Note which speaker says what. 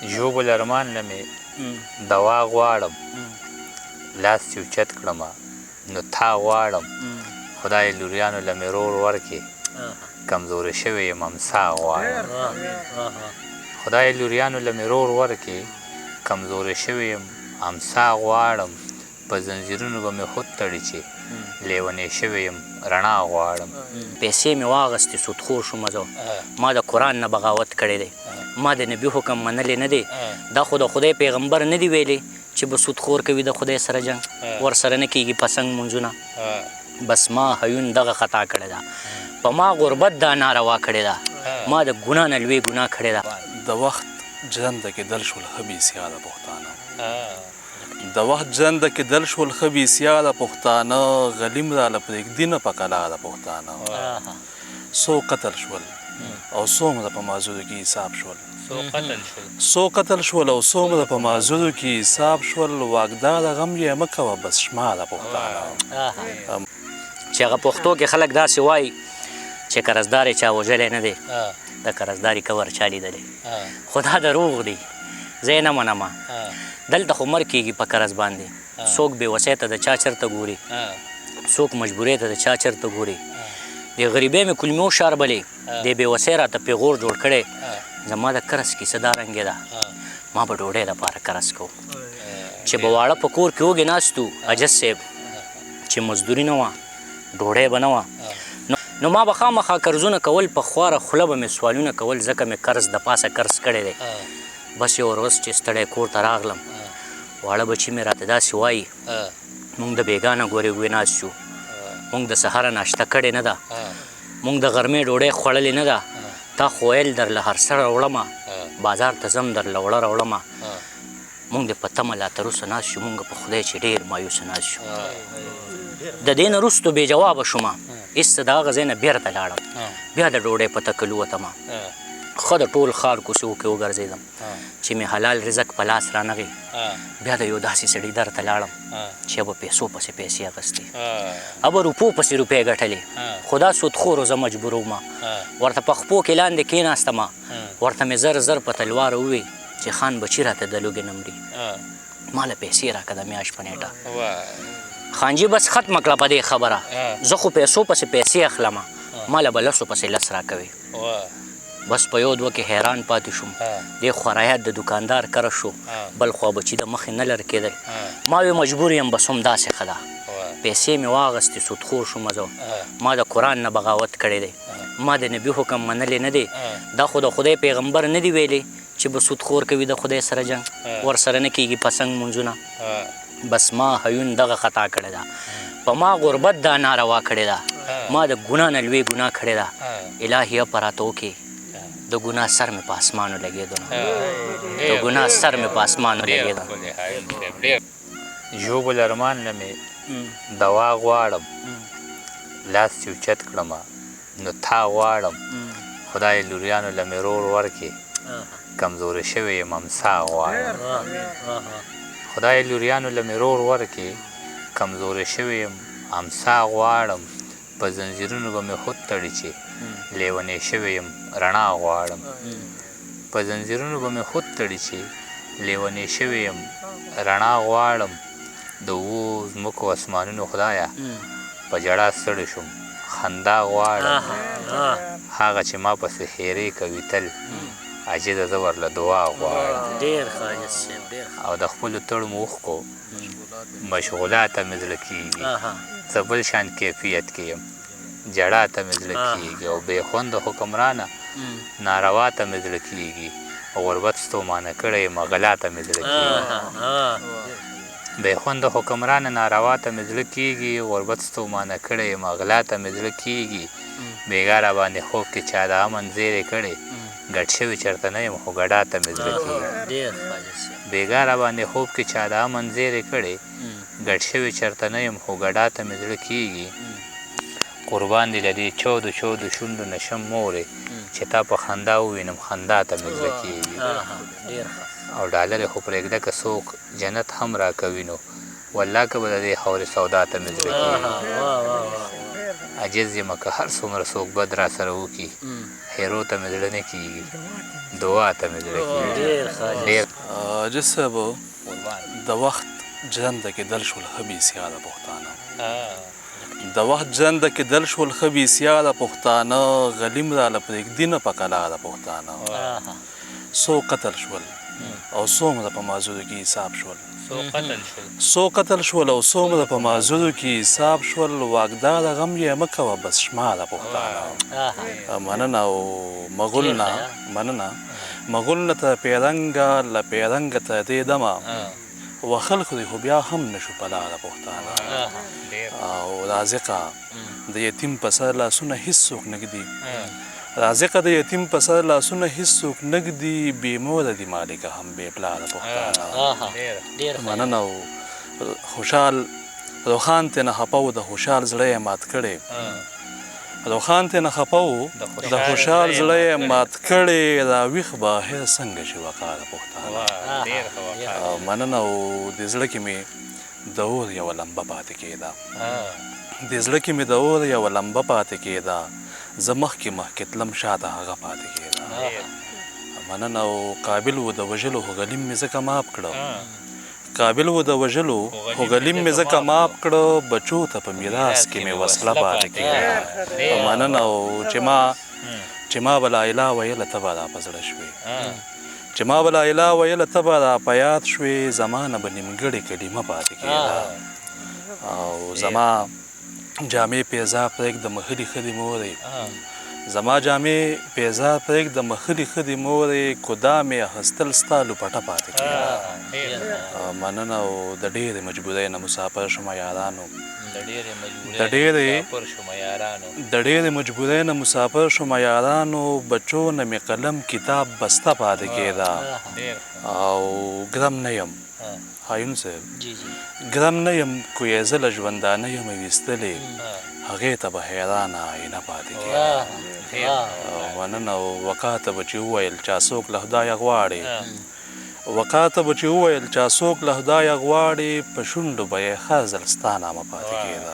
Speaker 1: ژوبل ارمان لمې دوا غواړم لاس چې اوچت کړمه نو تا غواړم خدای لوریانو له مې رور ورکې کمزورې شوی یم امسا غواړم خدای لوریانو له مې رور ورکې کمزورې شوی یم امسا غواړم په زنځیرونو به مې خود تړي چې لیونی شوی یم رڼا غواړم
Speaker 2: پیسې مې واغستې سودخور شوم زه ما د قرآن نه بغاوت کړی دی ما د نبي حکم منلی نه دی دا خو د خدای پیغمبر نه دی ویلی چې به سودخور کوي د خدای سره جنګ ورسره نه کېږي پسنګ مونځونه بس ما هیون دغه خطا کړې ده په ما غربت دا ناروا کړې ده ما د ګناه نه لوی ګناه کړې ده
Speaker 3: د وخت ژرنده کېدل شول ښه بېسیاده پښتانه د وخت ژرنده کېدل شول ښه بېسیاده پښتانه غلیم راله پرېږدي نه په کلا د پښتانه څو قتل شول او څومره په مازورو کې حساب شول څو قتل شول او څومره په مازورو کې حساب شول واګداره غم یې مه کوه بس شماره پښتانه
Speaker 2: چې هغه پښتو کې خلک داسې وایي چې قرضدار یې چا وژلی نه دی د قرضداري کور چا لیدلی خو دا دروغ دی زه یې نه منمه دلته خو مر کېږي په قرض باندې څوک بېوسی ته د چا چرته ګوري څوک مجبورۍ ته د چا چرته ګوري د غریبۍ مې کلمې وشاربلې د بېوسی راته پیغور جوړ کړی زما د قرض کیسه دا رنګې ده ما به ډوډۍ دپاره قرض کوو چې به واړه په کور کې وږې ناست وو اجز صاحب چې مزدوري نه وه ډوډۍ به نه وه نو ما به خامخا قرضونه کول په خواره خوله به مې سوالونه کول ځکه مې قرض د پاسه قرض کړی دی بس یو ورځ چې ستړی کور ته راغلم واړه بچي مې راته داسې وایي مونږ د بېګانه ګورې وې ناست شو مونږ د سهاره ناشته کړې نه ده مونږ د غرمې ډوډۍ خوړلې نه ده تا خو ویل درله هر څه راوړمه بازار ته ځم درله وړه راوړمه مونږ د په تمه لا تر اوسه ناست شو مونږ په خدای چې ډېر مایوسه ناست شو د دې نه وروستو بې جوابه شومه ایسته د هغه ځای نه بېرته لاړم بیا د ډوډۍ په تکل ووتمه ښه د ټول ښار کوڅو کې وګرځېدم چې مې حلال رزق په لاس رانغی بیا د یو داسې سړي در ته لاړم چې به پیسو پسې پیسې اخیستې به روپو پسې روپۍ ګټلې خو دا سودخورو زه مجبور ومه ورته په خپو کې لاندې کېناستمه ورته مې زر زر په تلوار ووی چې خان بچي راته د لوږې نه مري ما له پیسې راکړه د میاشت په نیټه خانجي بس ختمه کړه په دې خبره زه خو پیسو پسې پیسې اخلمه ما له به لسو پسې لس راکوي بس په یو دوه کې حیران پاتې شوم دې خورایات د دوکاندار کره شو بل خوا بچي د مخې نه لر کېدل ما وی مجبور یم بس هم داسې ښه ده پیسې مې واغستې سودخور شوم زه ما د قرآن نه بغاوت کړی دی ما د نبي حکم منلی نه دی دا خو د خدای پیغمبر نه دی ویلی چې به سودخور کوي د خدای سره جنګ ورسره نه کېږي پسنګ مونځونه بس ما هیون دغه خطا کړې ده په ما غربت دا ناروا کړې ده ما د ګناه نه لوی ګناه کړې ده الهیه په راته وکړې د ګناه سر مې په اسمانو لګېدو د ګناه سر مې په اسمانو لګېدو
Speaker 1: ژوبل ارمان لمې دوا غواړم لاس چې اوچت کړمه نو تا غواړم خدای لوریانو له مې رور ورکې کمزورې شوی یم امسا غواړم خدای لوریانو له مې رور ورکې کمزورې شوی یم امسا غواړم په زنځیرونو به مې خود تړي چې لیونی شوی یم رڼا غواړم په زنځیرونو به مې خود تړي چې لیونی شوی یم رڼا غواړم د اوو ځمکو اسمانونو خدایه په ژړا ستړی شوم خندا غواړم هغه چې ما پسې هیرې کوي تل عاجزه زه ورله دعا غواړم او د خپلو تړو اوښکو مشغولاته مې زړه کېږي څه بل شان کیفیت کې یم جړا ته مې زړه کېږي او بېخونده حکمرانه ناروا ته مې زړه کېږي غربت ستومانه کړی یم غلا ته مې زړه کېږي بېخونده حکمرانه ناروا ته مې زړه کېږي غربت ستومانه کړی یم غلا ته مې زړه کېږي بېګا را باندې خوب کې چا د امن زیری کړی ګډ شوي چېرته نه یم خو ګډا ته مې زړه کېږي بېګا را باندې خوب کې چا د امن زیری کړی ګډ شوي چېرته نه یم خو ګډا ته مې زړه کېږي قربان دې له دې چودو شونډو نه شم مورې چې تا په خندا ووینم خندا ته مې زړه کېږي او ډالر خو پرېږده که څوک جنت هم راکوي نو والله که به د دې خاورې سودا ته مې زړه کېږي عجز یم که هر څومره څوک بد را سره وکړي هیرو ته مې زړه نه کېږي دعا ته مې زړه کېږي
Speaker 2: ډېر ښه
Speaker 1: ډېر
Speaker 3: عاجز صاحب د وخت ژرنده کېدل شول ښه بېسیاره پښتانه د وخت ژرنده کېدل شول ښه بېسیاره پښتانه غلیم راله پرېږدي نه په کلاره پښتانه څو قتل شول او څومره په مازورو کې حساب شول څو قتل شول او څومره په مازورو کې حساب شول واګداره غم یې مه کوه بس شماره پښتانه مننه او مغل نه ته پیرنګه له پیرنګه ته دې دمه وخل خو خو بیا هم نشو په لاره پښتانه او رازقه د یتیم په سر لاسونه هېڅوک نه ږدي رازقه د یتیم په سر لاسونه هېڅوک نه ږدي بې موره دي مالکه هم بې پلاره پښتانه مننه او خوشحال روخان ترې نه خفه و د خوشحال زړه یې مات کړی روخان ترې نه خفه و د خوشحال زړه یې مات کړی راویښ بهر څنګه شي وقاره پښتانه مننه او د زړه کې مې د اور یوه لمبه پاتې کېده د زړه کې مې د اور یوه لمبه پاتې کېده زه مخکې تلم شاته هغه پاتې کېده مننه او قابل و د وژلو خو غلیم مې ځکه ماف کړه قابل و د وژلو خو غلیم مې ځکه ماف کړه بچو ته په میراث کې مې وسله پاتې کېده مننه او چې ما به لا اله ویله ته به را په زړه شوې چې ما به لا اله ویله ته به را په یاد شوې زما نه به نیمګړې کلمه پاتې کېده او زما جامې پیزا پرېږده مخلي ښه دي مورې زما جامې پیزا پرېږده مخلي ښه دي مورې کودا مې اخیستل ستا لوپټه پاتې کېده مننه او د ډېرې مجبورۍ نه مسافر شومه یارانو د ډېرې مجبورۍ نه مسافر شومه یارانو بچو نه مې قلم کتاب بسته پاتې کېده او ګرم نه یم هایون صاحب ګرم نه یم کوی زه له ژوندانه یم ویستلې هغې ته به حیرانه آینه پاتې کېده مننه او وقا ته به چې وویل چا څوک له خدایه غواړي وقا ته به چې وویل چا څوک له خدایه غواړي په شونډو به یې ښه ځل ستا نامه پاتې کېده